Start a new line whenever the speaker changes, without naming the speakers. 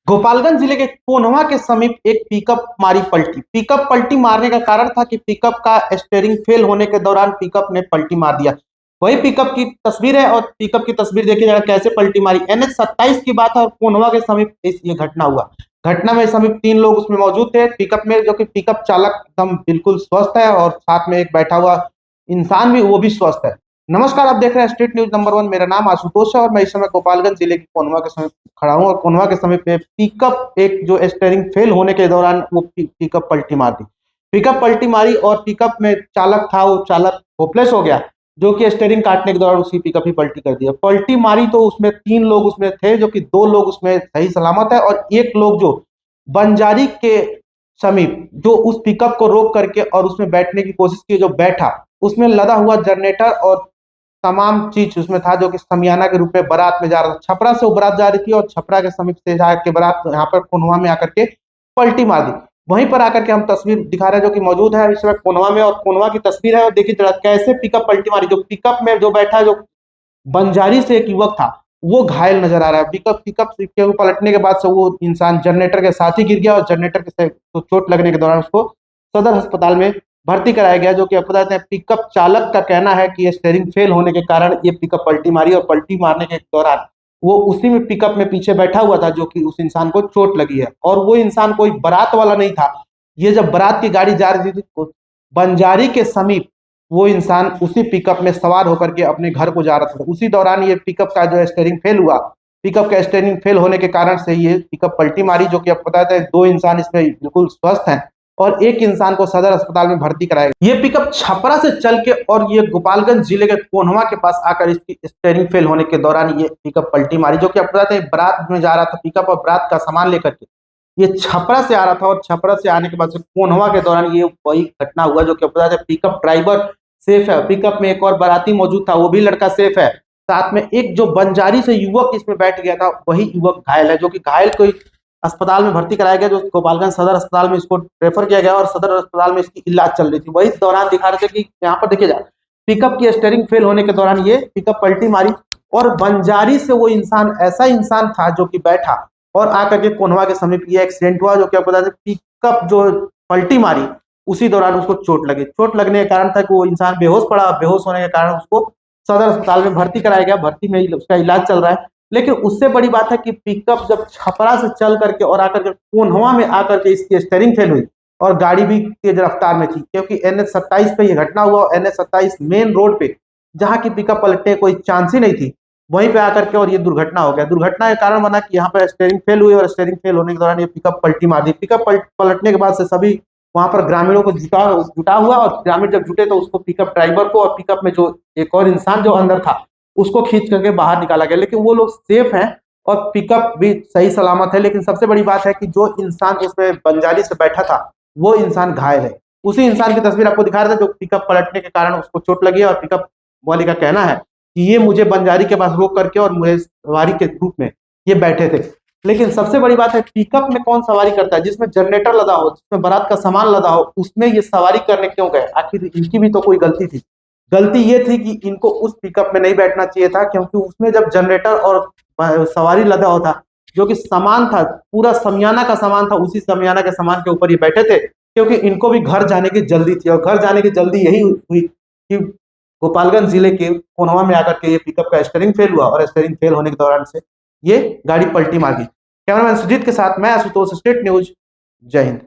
गोपालगंज जिले के कोन्हवा के समीप एक पिकअप मारी पलटी। पिकअप पलटी मारने का कारण था कि पिकअप का स्टीयरिंग फेल होने के दौरान पिकअप ने पलटी मार दिया। वही पिकअप की तस्वीर है और पिकअप की तस्वीर देखी जाएगा कैसे पलटी मारी। NH 27 की बात है और कोन्हवा के समीप ये घटना हुआ। घटना में समीप 3 लोग उसमें मौजूद थे पिकअप में, जो कि पिकअप चालक एकदम बिल्कुल स्वस्थ है और साथ में एक बैठा हुआ इंसान भी, वो भी स्वस्थ है। नमस्कार, आप देख रहे हैं स्ट्रीट न्यूज नंबर 1। मेरा नाम आशुतोष है और मैं इस समय गोपालगंज जिले के कोन्हवा के समीप खड़ा हूं और कोन्हवा के समीप में पिकअप एक जो स्टीयरिंग फेल होने के दौरान वो पिकअप पलटी मार दी। पिकअप पलटी मारी और पिकअप में चालक था, वो चालक होपलेस हो गया, जो कि स्टीयरिंग काटने के दौरान उसकी पिकअप ही पलटी कर दिया। पलटी मारी तो उसमें 3 लोग उसमें थे, जो कि 2 लोग उसमें सही सलामत है और एक लोग जो बंजारी के समीप जो उस पिकअप को रोक करके और उसमें बैठने की कोशिश की, जो बैठा, उसमें लदा हुआ जनरेटर और तमाम चीज उसमें था, जो कि समियाना के रूप में बारात में जा रहा था। छपरा से वो बारात जा रही थी और छपरा के समीप से जाके बारात यहाँ पर कोन्हवा में आकर के पलटी मार दी। वहीं पर आकर के हम तस्वीर दिखा रहे हैं, जो कि मौजूद है इस समय कोन्हवा में, और कोन्हवा की तस्वीर है और देखिए जरा कैसे पिकअप पलटी मारी। जो पिकअप में जो बैठा, जो बंजारी से एक युवक था, वो घायल नजर आ रहा है। पिकअप पिकअप के पलटने के बाद से वो इंसान जनरेटर के साथ ही गिर गया और जनरेटर के तो चोट लगने के दौरान उसको सदर अस्पताल में भर्ती कराया गया। जो कि आपको बताते हैं, पिकअप चालक का कहना है कि ये स्टीयरिंग फेल होने के कारण ये पिकअप पलटी मारी और पलटी मारने के दौरान वो उसी में पिकअप में पीछे बैठा हुआ था, जो कि उस इंसान को चोट लगी है। और वो इंसान कोई बारात वाला नहीं था। ये जब बारात की गाड़ी जा रही थी तो बंजारी के समीप वो इंसान उसी पिकअप में सवार होकर के अपने घर को जा रहा था। उसी दौरान ये पिकअप का जो स्टीयरिंग फेल हुआ, पिकअप का स्टीयरिंग फेल होने के कारण से ये पिकअप पलटी मारी। जो कि आपको बताते हैं 2 इंसान इसमें बिल्कुल स्वस्थ हैं और एक इंसान को सदर अस्पताल में भर्ती कराया गया। ये पिकअप छपरा से चल के और ये गोपालगंज जिले के कोन्हवा के पास आकर इसकी स्टीयरिंग फेल होने के दौरान ये पिकअप पलटी मारी। जो कि आपको बताते हैं बारात में जा रहा था पिकअप और बारात का सामान लेकर के ये छपरा से आ रहा था और छपरा से आने के बाद से कोन्हवा के दौरान ये वही घटना हुआ। जो कि आपको बताते हैं पिकअप ड्राइवर सेफ है, पिकअप में एक और बाराती मौजूद था, वो भी लड़का सेफ है। साथ में एक जो बंजारी से युवक इसमें बैठ गया था, वही युवक घायल है। जो कि घायल को अस्पताल में भर्ती कराया गया, जो गोपालगंज सदर अस्पताल में इसको रेफर किया गया और सदर अस्पताल में इसकी इलाज चल रही थी। वही दौरान दिखा रहे थे कि यहाँ पर देखिए जाए, पिकअप की स्टीयरिंग फेल होने के दौरान ये पिकअप पलटी मारी और बंजारी से वो इंसान ऐसा इंसान था जो कि बैठा और आकर के कोन्हवा के समीप ये एक्सीडेंट हुआ। जो कि आपको बता दें, पिकअप जो पलटी मारी उसी दौरान उसको चोट लगी। चोट लगने के कारण था कि वो इंसान बेहोश पड़ा। बेहोश होने के कारण उसको सदर अस्पताल में भर्ती कराया गया। भर्ती में उसका इलाज चल रहा है। लेकिन उससे बड़ी बात है कि पिकअप जब छपरा से चल करके और आकर के कोन्हवा में आकर के इसकी स्टीयरिंग फेल हुई और गाड़ी भी तेज रफ्तार में थी, क्योंकि NH 27 पे ये घटना हुआ। NH 27 मेन रोड पे, जहाँ की पिकअप पलटने कोई चांस ही नहीं थी, वहीं पे आकर के और ये दुर्घटना हो गया। दुर्घटना के कारण बना कि यहाँ पर स्टीयरिंग फेल हुई और स्टीयरिंग फेल होने के दौरान ये पिकअप पलटी मार दी। पिकअप पलटने के बाद से सभी वहां पर ग्रामीणों को जुटा हुआ और ग्रामीण जब जुटे तो उसको पिकअप ड्राइवर को और पिकअप में जो एक और इंसान जो अंदर था उसको खींच करके बाहर निकाला गया। लेकिन वो लोग सेफ हैं और पिकअप भी सही सलामत है। लेकिन सबसे बड़ी बात है कि जो इंसान उसमें बंजारी से बैठा था वो इंसान घायल है। उसी इंसान की तस्वीर आपको दिखा रहे थे जो पिकअप पलटने के कारण उसको चोट लगी है और पिकअप वाले का कहना है कि ये मुझे बंजारी के पास रोक करके और मुझे सवारी के रूप में ये बैठे थे। लेकिन सबसे बड़ी बात है, पिकअप में कौन सवारी करता है जिसमें जनरेटर लदा हो, जिसमें बारात का सामान लदा हो, उसमें ये सवारी करने क्यों गए? आखिर इनकी भी तो कोई गलती थी। गलती ये थी कि इनको उस पिकअप में नहीं बैठना चाहिए था, क्योंकि उसमें जब जनरेटर और सवारी लदा होता, जो कि सामान था, पूरा समियाना का सामान था, उसी समियाना के सामान के ऊपर ये बैठे थे, क्योंकि इनको भी घर जाने की जल्दी थी। और घर जाने की जल्दी यही हुई कि गोपालगंज जिले के कोन्हवा में आकर के ये पिकअप का स्टीयरिंग फेल हुआ और स्टीयरिंग फेल होने के दौरान से ये गाड़ी पलटी मार गई। कैमरामैन सुजीत के साथ मैं आशुतोष, स्टेट न्यूज। जय हिंद।